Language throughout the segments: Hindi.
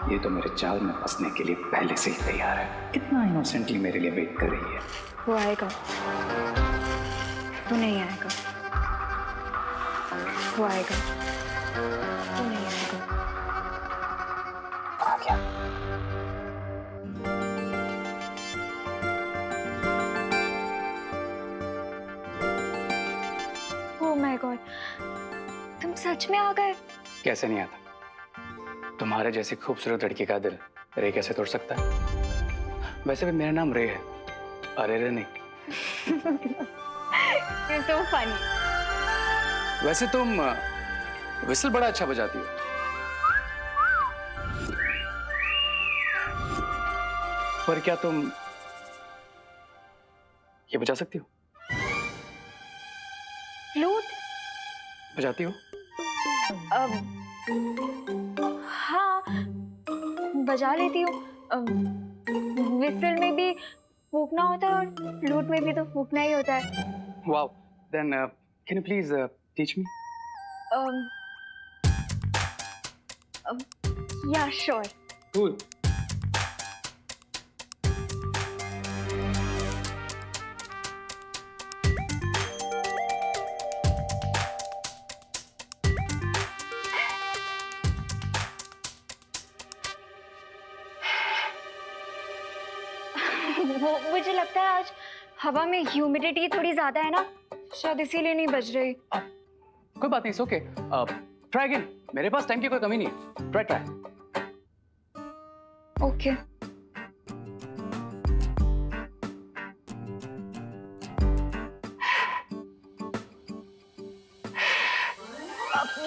ये तो मेरे जाल में फंसने के लिए पहले से ही तैयार है। कितना इनोसेंटली मेरे लिए वेट कर रही है। वो आएगा, तू नहीं आएगा। वो आएगा, तू नहीं आएगा। आ गया। ओह माय गॉड, तुम सच में आ गए? कैसे नहीं आता? तुम्हारे जैसी खूबसूरत लड़की का दिल रे कैसे तोड़ सकता है? वैसे भी मेरा नाम रे है, अरे रे नहीं। You're so funny. वैसे तुम विसल बड़ा अच्छा बजाती हो। पर क्या तुम ये बजा सकती हो? फ्लूट? बजाती हो? हाँ, बजा लेती हूँ। विसल में भी फूकना होता है और फ्लूट में भी तो फूकना ही होता है। Wow. Then can you please teach me? Yeah, sure. Cool. वो मुझे लगता है आज हवा में ह्यूमिडिटी थोड़ी ज्यादा है ना, शायद इसीलिए नहीं बज रही। कोई बात नहीं, इट्स ओके। Try again. मेरे पास टाइम की कोई कमी नहीं है। ट्राई। ओके।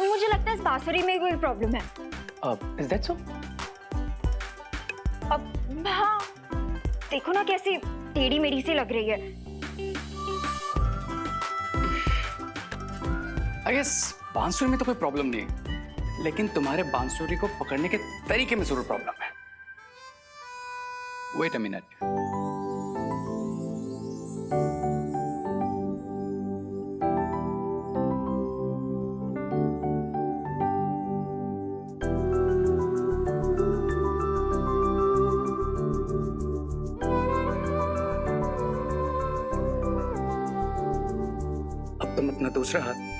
मुझे लगता है इस बांसुरी में कोई प्रॉब्लम है। Is that so? अब हाँ, देखो ना कैसी टेढ़ी मेढ़ी सी लग रही है। I guess बांसुरी में तो कोई प्रॉब्लम नहीं है, लेकिन तुम्हारे बांसुरी को पकड़ने के तरीके में जरूर प्रॉब्लम है। Wait a minute. अब तुम अपना दूसरा हाथ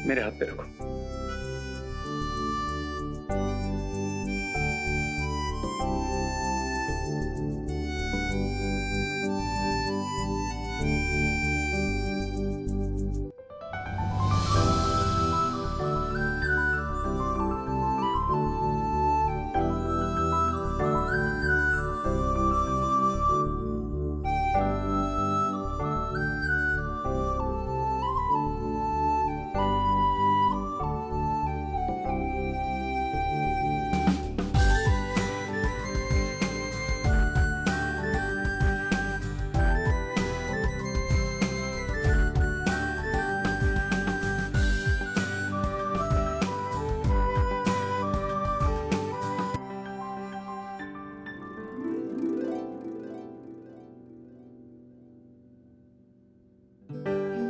मेरे हाथ पे रखो।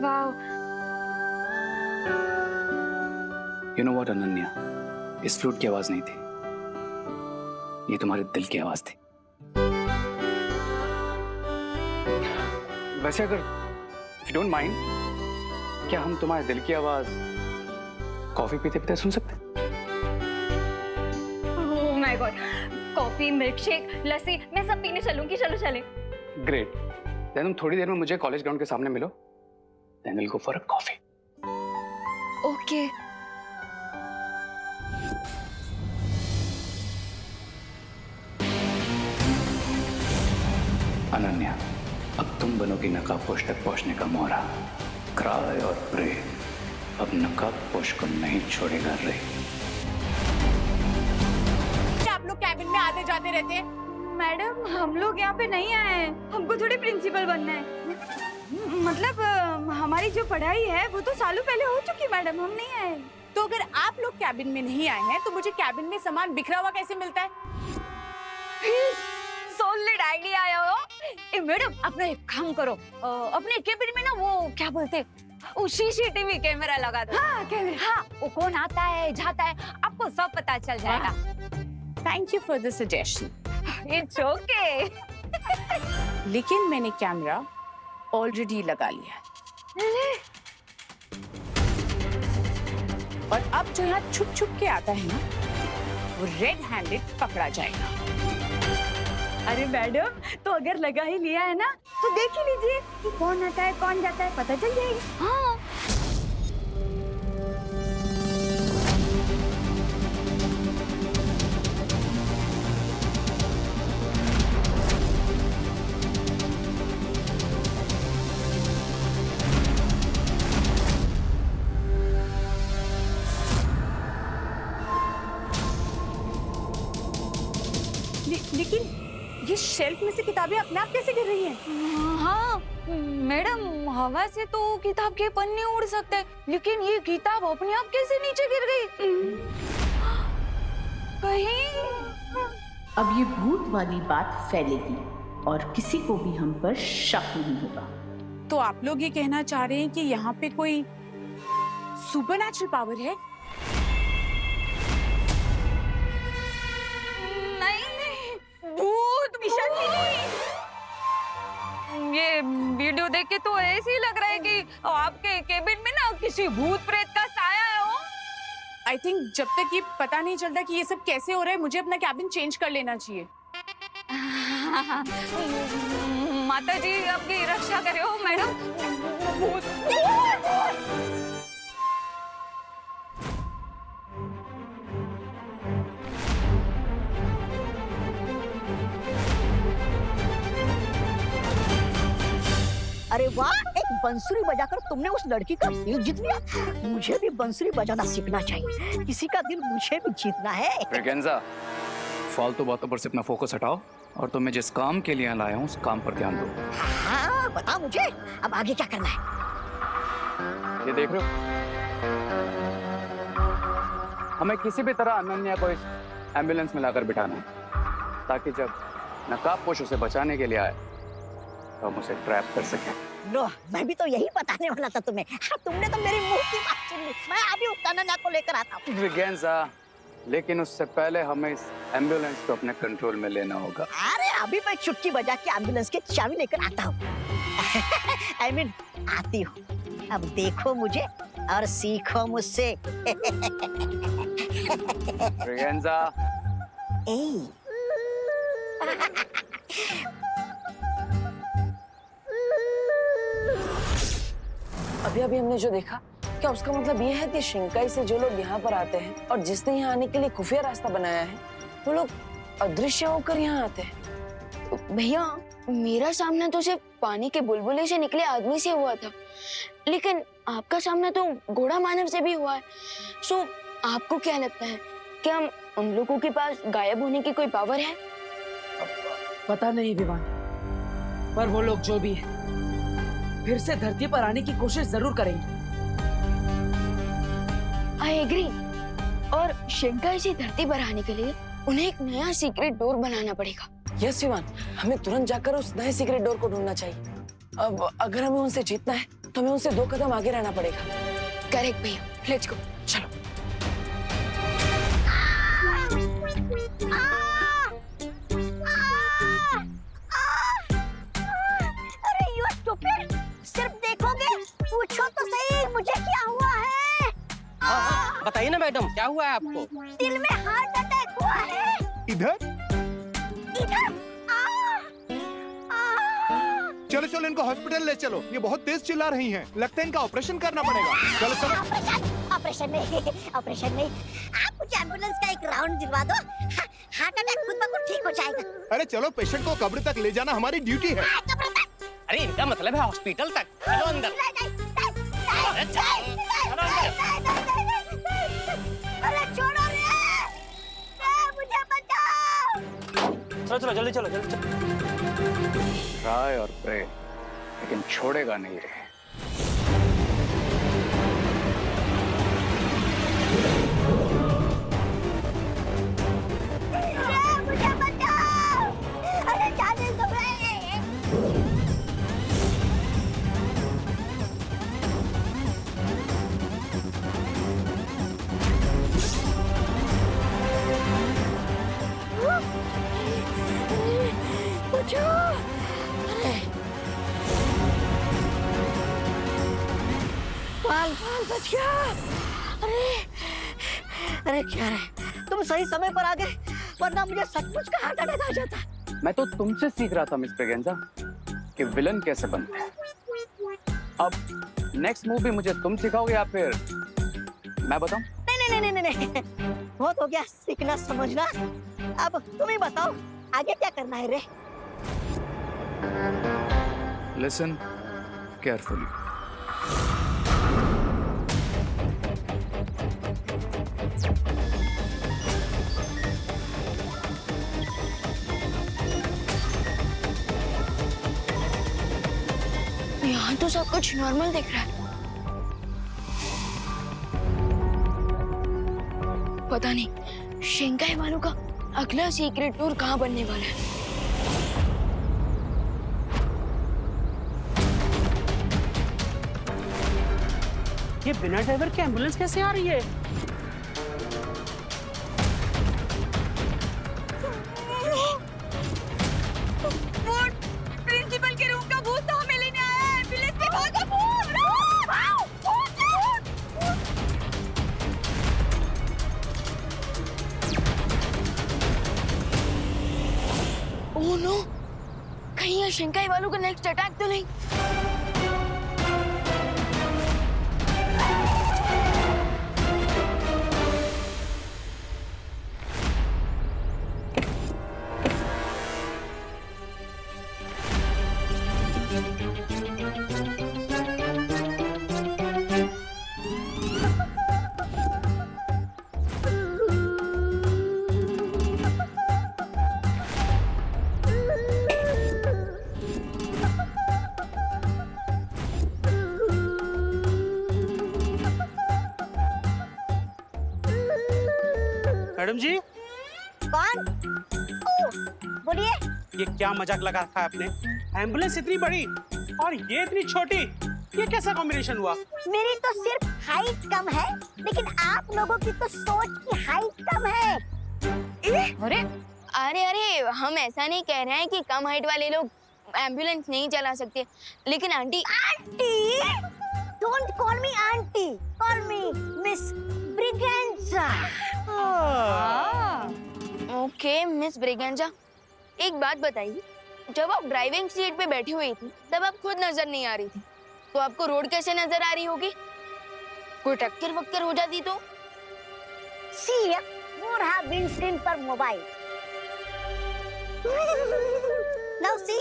वाह, You know what, अनन्या? इस फ्लूट की आवाज नहीं थी, ये तुम्हारे दिल की आवाज थी। वैसे अगर if you don't mind, क्या हम तुम्हारे दिल की आवाज कॉफी पीते पीते सुन सकते हैं? Oh my God, coffee, milkshake, lassi, मैं सब पीने चलूंगी। चलो चलें। ग्रेट। देन तुम थोड़ी देर में मुझे कॉलेज ग्राउंड के सामने मिलो। Then will go for a coffee. Okay. Ananya, अब तुम बनोगी नकाबपोश तक पहुंचने का मोहरा। क्राई और प्रे, अब नकाबपोश को नहीं छोड़ेगा रे। क्या आप लोग कैबिन में आते जाते रहते हैं? मैडम, हम लोग यहाँ पे नहीं आए हैं, हमको थोड़ी प्रिंसिपल बनना है। मतलब हमारी जो पढ़ाई है वो तो सालों पहले हो चुकी मैडम, हम नहीं आए। तो अगर आप लोग कैबिन में नहीं आए हैं तो मुझे कैबिन में सामान बिखरा हुआ कैसे मिलता है? सॉलिड आइडिया आया हो। ए मैडम, अपना एक काम करो, अपने कैबिन में ना वो क्या बोलते हैं, वो सीसीटीवी कैमरा लगा दो। हाँ कैमरा। हाँ, वो कौन आता है जाता है आपको सब पता चल जाएगा। Thank you for the suggestion. It's okay. लेकिन मैंने कैमरा ऑलरेडी लगा लिया है। और अब जो यहाँ छुप छुप के आता है ना, वो रेड हैंडेड पकड़ा जाएगा। अरे मैडम, तो अगर लगा ही लिया है ना, तो देख ही लीजिए कि कौन आता है कौन जाता है, पता चल जाएगा। हाँ। लेकिन ये शेल्फ में से किताबें अपने आप कैसे गिर रही हैं? हाँ मैडम, हवा से तो किताब के पन्ने उड़ सकते हैं, लेकिन ये किताब अपने आप कैसे नीचे गिर गई? कहीं अब ये भूत वाली बात फैलेगी और किसी को भी हम पर शक नहीं होगा। तो आप लोग ये कहना चाह रहे हैं कि यहाँ पे कोई सुपरनैचुरल पावर है? भूत पिशाची नहीं। ये वीडियो देख के तो ऐसे ही लग रहा है कि आपके केबिन में ना किसी भूत प्रेत का साया है। हो आई थिंक जब तक ये पता नहीं चलता कि ये सब कैसे हो रहा है, मुझे अपना कैबिन चेंज कर लेना चाहिए। माता जी आपकी रक्षा करे हो मैडम। भूत अरे वाह, एक बंसुरी बजाकर तुमने उस लड़की का दिल जीत लिया। मुझे भी बंसुरी बजाना सीखना चाहिए, किसी का दिल मुझे भी जीतना है। ब्रिगेंजा, फालतू बातों पर से अपना फोकस हटाओ और तुम्हें जिस काम के लिए लाया हूँ उस काम पर ध्यान दो। हाँ बता मुझे, अब आगे क्या करना है? ये देख रहे हो, हमें किसी भी तरह अनन्या को इस एम्बुलेंस में लाकर बिठाना है, ताकि जब नकाबपोश उसे बचाने के लिए आए तो हम उसे ट्रैप कर सकें। लो, मैं भी तो यही बताने वाला था तुम्हें। हाँ, तुमने तो मेरी मुंह की बात छीन ली। मैं अभी उस अनन्या को लेकर आता हूँ। ब्रिगेंजा, लेकिन उससे पहले हमें इस एम्बुलेंस को अपने कंट्रोल में लेना होगा। अरे अभी मैं चुटकी बजा के एम्बुलेंस की चाबी लेकर आता हूँ। I mean, आती हूँ। अब देखो मुझे और सीखो मुझसे। ब्रिगेंजा, ए अभी अभी हमने जो देखा, क्या उसका मतलब ये है कि शिंकाई से जो लोग यहाँ पर आते हैं और जिसने यहाँ आने के लिए खुफिया रास्ता बनाया है, वो लोग अदृश्य होकर यहाँ आते हैं? भैया, मेरा सामना तो सिर्फ पानी के बुलबुले से निकले आदमी से हुआ था, लेकिन आपका सामना तो घोड़ा मानव से भी हुआ है। सो आपको क्या लगता है, क्या उन लोगों के पास गायब होने की कोई पावर है? पता नहीं विवान, पर वो लोग जो भी है फिर से धरती पर आने की कोशिश जरूर करेंगे। I agree. और शिंकाई से धरती पर आने के लिए उन्हें एक नया सीक्रेट डोर बनाना पड़ेगा। यस विवान, हमें तुरंत जाकर उस नए सीक्रेट डोर को ढूंढना चाहिए। अब अगर हमें उनसे जीतना है तो हमें उनसे 2 कदम आगे रहना पड़ेगा। करेक्ट भैया, लेट्स गो। चलो। अरे यू स्टूपिड, सिर्फ देखोगे? पूछो तो सही मुझे क्या हुआ है? बताइए ना मैडम, क्या हुआ है आपको? दिल में हार्ट अटैक हुआ है। इधर इधर चलो चलो, इनको हॉस्पिटल ले चलो। ये बहुत तेज चिल्ला रही हैं। लगता है इनका ऑपरेशन करना पड़ेगा। चलो चलो। ऑपरेशन नहीं, ऑपरेशन नहीं। आप मुझे एम्बुलेंस का एक राउंड दिलवा दो। हार्ट अटैक खुद ब खुद ठीक हो जाएगा। अरे चलो, पेशेंट को कब्र तक ले जाना हमारी ड्यूटी है। अरे इनका मतलब है हॉस्पिटल तक। चलो अंदर। अरे चलो अरे छोड़ो रे, मुझे बचाओ। चलो चलो, जल्दी चलो, जल्दी चलो। राय और प्रे, लेकिन छोड़ेगा नहीं रे। मुझे बचाओ। अरे जाने दो। बाल बच गया। अरे अरे क्या रे, तुम सही समय पर आ गए, वरना मुझे सचमुच का हार्ट अटैक आ जाता। मैं तो तुमसे सीख रहा था मिस ब्रिगेंजा कि विलन कैसे बनते हैं। अब नेक्स्ट मूवी मुझे तुम सिखाओगे या फिर मैं बताऊं? नहीं, बहुत हो गया सीखना समझना। अब तुम ही बताओ आगे क्या करना है रे। Listen carefully. यहाँ तो सब कुछ नॉर्मल दिख रहा है। पता नहीं शिंकाई वालों का अगला सीक्रेट टूर कहाँ बनने वाला है। ये बिना ड्राइवर की एम्बुलेंस कैसे आ रही है? प्रिंसिपल के रूम का भूत तो हमें लेने आया है। एम्बुलेंस के भागो भूत। ओह नो, कहीं ये शिंकाई वालों का नेक्स्ट अटैक तो नहीं? मैडम जी, कौन? बोलिए। ये क्या मजाक लगा रखा है आपने? एम्बुलेंस इतनी बड़ी और ये इतनी छोटी, ये कैसा कॉम्बिनेशन हुआ? मेरी तो सिर्फ हाइट कम है, लेकिन आप लोगों की तो सोच की हाइट कम है। अरे अरे अरे, हम ऐसा नहीं कह रहे हैं कि कम हाइट वाले लोग एम्बुलेंस नहीं चला सकते, लेकिन aunty. Aunty? Don't call me aunty, call me miss Braganza. Okay miss Braganza, एक बात बताइए, जब आप ड्राइविंग सीट पे बैठी हुई थी तब आप खुद नजर नहीं आ रही थी, तो आपको रोड कैसे नजर आ रही होगी? कोई टक्कर वक्कर हो जाती तो? सी, वो रहा विंडस्क्रीन पर मोबाइल। Now see.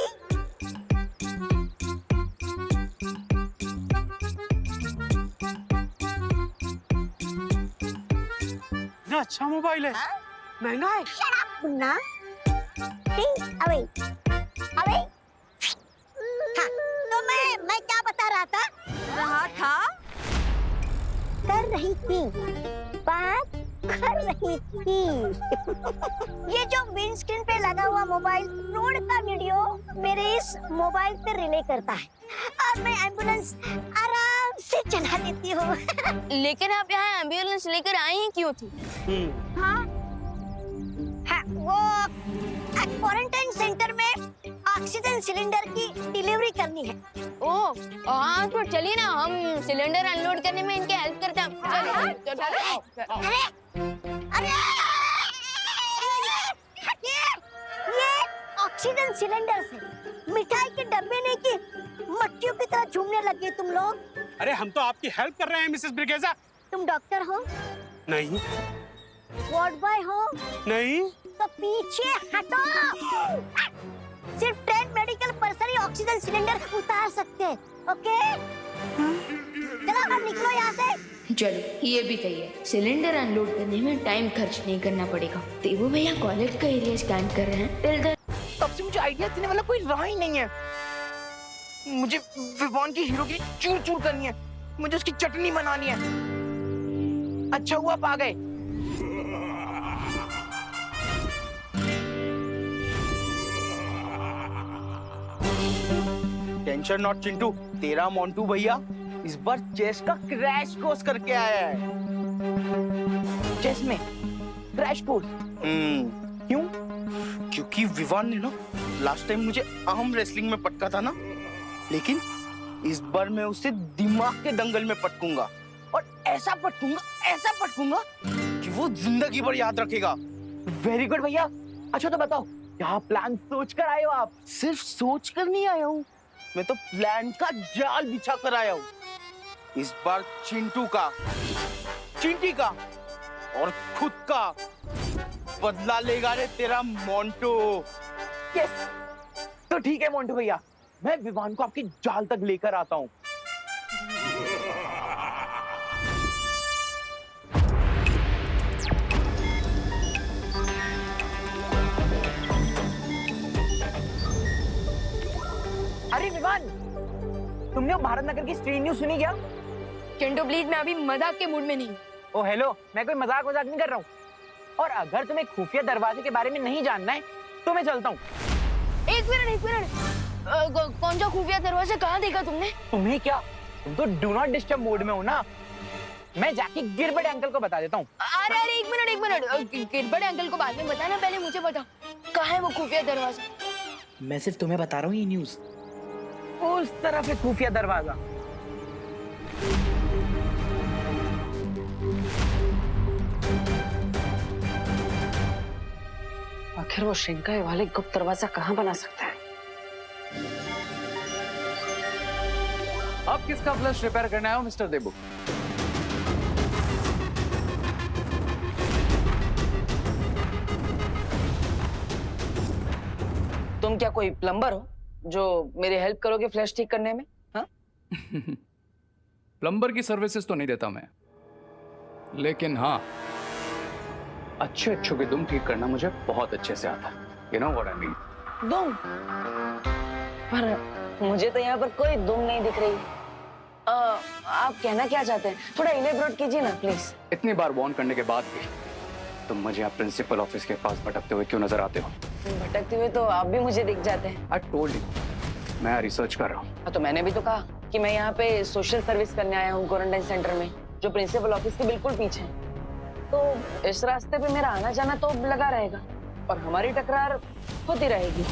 इतना अच्छा मोबाइल है, महंगा है। Shut up, Munna. Think away, away। हाँ, तो मैं क्या बता रहा था? कर रही थी, बात कर रही थी। ये जो विंडस्क्रीन पे लगा हुआ मोबाइल रोड का वीडियो मेरे इस मोबाइल पे रिले करता है और मैं एम्बुलेंस आराम से चला लेती हूँ। लेकिन आप यहाँ एम्बुलेंस लेकर आई ही क्यों थी? हाँ, वो क्वारंटाइन सेंटर में ऑक्सीजन सिलेंडर की डिलीवरी करनी है। ओह हाँ, तो चलिए ना, हम सिलेंडर अनलोड करने में इनके हेल्प करते हैं। चलिए। अरे अरे ये ऑक्सीजन सिलेंडर से मिठाई के डब्बे नहीं की मट्टियों की तरह झूमने लगे तुम लोग। अरे हम तो आपकी हेल्प कर रहे हैं मिसेस ब्रिगेंजा। तुम डॉक्टर हो? नहीं। वार्ड बॉय हो? नहीं। तो पीछे हटो। सिर्फ ट्रेन मेडिकल पर्सन ही ऑक्सीजन सिलेंडर उतार सकते हैं, ओके? चलो अब निकलो यहाँ से। चलो, ये भी सही है, सिलेंडर अनलोड करने में टाइम खर्च नहीं करना पड़ेगा। देवो भैया कॉलेज का एरिया स्कैन कर रहे हैं, टिल देन। तब से मुझे आइडिया देने वाला कोई रहा ही नहीं है। मुझे विवान की हीरो की चूर चूर करनी है, मुझे उसकी चटनी बनानी है। अच्छा हुआ आप आ गए। टेंशन नॉट चिंटू, तेरा मोंटू भैया इस बार चेस का क्रैश कोर्स करके आया है। चेस में क्रैश कोर्स? क्यों? क्योंकि विवान ने ना लास्ट टाइम मुझे आर्म रेसलिंग में पटका था ना, लेकिन इस बार मैं उसे दिमाग के दंगल में पटकूंगा और ऐसा पटकूंगा कि वो जिंदगी भर याद रखेगा। वेरी गुड भैया। अच्छा तो बताओ, क्या प्लान सोच कर आए हो आप? सिर्फ सोच कर नहीं आया हूँ, मैं तो प्लान का जाल बिछा कर आया हूँ। इस बार चिंटू का, चिंटी का और खुद का बदला लेगा रे तेरा मोंटू। यस, तो ठीक है मोंटू भैया, मैं विवान को आपकी जाल तक लेकर आता हूँ। अरे विवान, तुमने वो भारत नगर की स्ट्रीट न्यूज सुनी क्या? चिंटू प्लीज, मैं अभी मजाक के मूड में नहीं हूँ। ओ हेलो, मैं कोई मजाक नहीं कर रहा हूँ। और अगर तुम्हें खुफिया दरवाजे के बारे में नहीं जानना है तो मैं चलता हूँ। एक मिनट, कौन सा खुफिया दरवाजा कहाँ देखा तुमने? तुम्हें क्या, तुम तो डू नॉट डिस्टर्ब मोड में हो ना। मैं जाके गिरबट अंकल को बता देता हूँ। अरे एक मिनट, गिरबट अंकल को बाद में बताना, पहले मुझे बता कहाँ है वो खुफिया दरवाजा? मैं सिर्फ तुम्हें बता रहा हूँ ये न्यूज। उस तरफ है खुफिया दरवाजा। आखिर वो श्रिंकाई वाले गुप्त दरवाजा कहाँ बना सकता है? अब किसका फ्लश रिपेयर करना है मिस्टर देबू? तुम क्या कोई प्लम्बर हो जो मेरी हेल्प करोगे फ्लैश ठीक करने में? हाँ? प्लम्बर की सर्विसेज तो नहीं देता मैं, लेकिन हाँ, अच्छे की दुम ठीक करना मुझे बहुत अच्छे से आता है। You know what I mean? दुम? पर मुझे तो यहाँ पर कोई दुम नहीं दिख रही। आप कहना क्या चाहते हैं? थोड़ा इलेबोरेट कीजिए ना प्लीज। इतनी बार वार्न करने के बाद भी तुम मुझे आप प्रिंसिपल ऑफिस के पास भटकते हुए क्यों नजर आते हो? भटकते हुए तो आप भी मुझे दिख जाते हैं। I told you, मैं रिसर्च कर रहा हूँ। हाँ, तो मैंने भी तो कहा कि मैं यहाँ पे सोशल सर्विस करने आया हूँ क्वारंटाइन सेंटर में, जो प्रिंसिपल ऑफिस के बिल्कुल पीछे है। तो इस रास्ते पे मेरा आना जाना तो लगा रहेगा और हमारी टकरार होती रहेगी।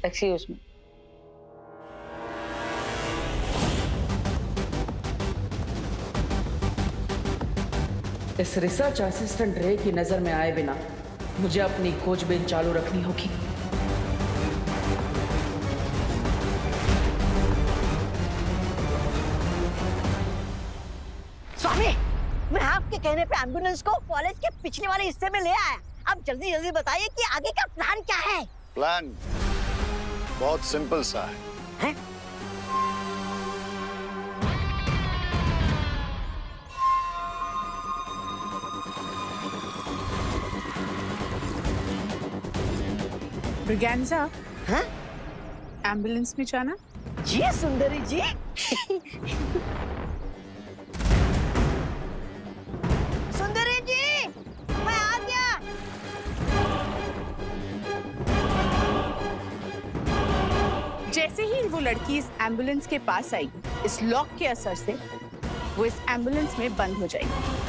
Excuse me. इस रिसर्च असिस्टेंट रे की नजर में आए बिना मुझे अपनी खोजबीन चालू रखनी होगी। स्वामी, मैं आपके कहने पे एम्बुलेंस को कॉलेज के पिछले वाले हिस्से में ले आया। अब जल्दी बताइए कि आगे का प्लान क्या है? प्लान बहुत सिंपल सा है। ब्रिगेंजा, हाँ? एम्बुलेंस में जाना? जी सुंदरी जी। सुंदरी जी, मैं आ गया। जैसे ही वो लड़की इस एम्बुलेंस के पास आएगी, इस लॉक के असर से वो इस एम्बुलेंस में बंद हो जाएगी।